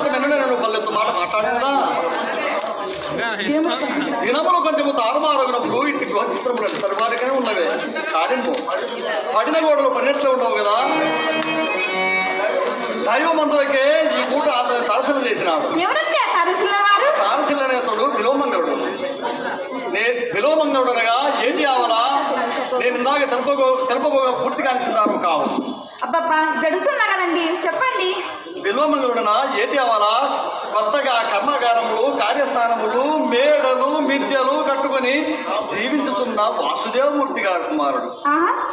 మాట నిన్ననే నేను పల్లెత్తు మాట మాట్లాడినా దినములు కొంచెము తారుమారుగునప్పుడు ఇంటి గృహ చిత్రములు తరువాటిగానే ఉన్నవే కాడింపు పడిన గోడలు పన్నెట్లు ఉండవు కదా. దైవమంతులకే ఈ పూట అతను తరసులు చేసినాడు. తారసిల్లనేతడు విలోమంగళుడు. విలోమంగళుడు అనగా ఏంటి ఆవలా నేను ఇందాక తెలుపబోగా పూర్తిగా అందించారు కావు. అబ్బబ్బా జరుగుతున్నా కదండి, చెప్పండి. విలోమంగళుడన ఏంటి ఆవలా కొత్తగా కర్మాగారములు, కార్యస్థానములు, మేడలు, మిద్యలు కట్టుకొని జీవించుతున్న వాసుదేవమూర్తి గారు కుమారుడు.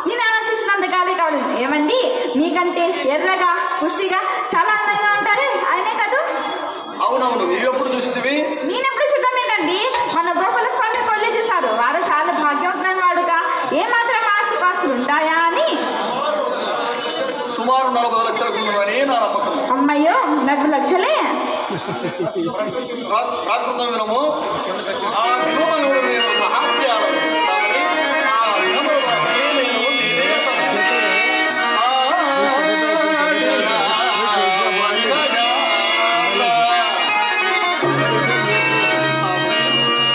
నేను చూసినంత గాలి కాదు ఏమండి, మీకంటే ఎర్రగా పుష్టిగా చాలా అందంగా ఉంటారు ఆయనే కాదు. అవునవును, నీవెప్పుడు చూసినవి? నేనెప్పుడు చూడమేనండి, మన గోపాల స్వామి కొల్లి చూశారు. వారు చాలా భాగ్యవంతులైన వాడుగా ఏమాత్రం ఆస్తిపాస్తులు ఉంటాయా అని. సుమారు 40 లక్షలకు అని నా నమ్మకం. అమ్మయ్యో 40 లక్షలే? రాకుందాం వినము. ఆ విలువను నేను సహాయం చేయాలి.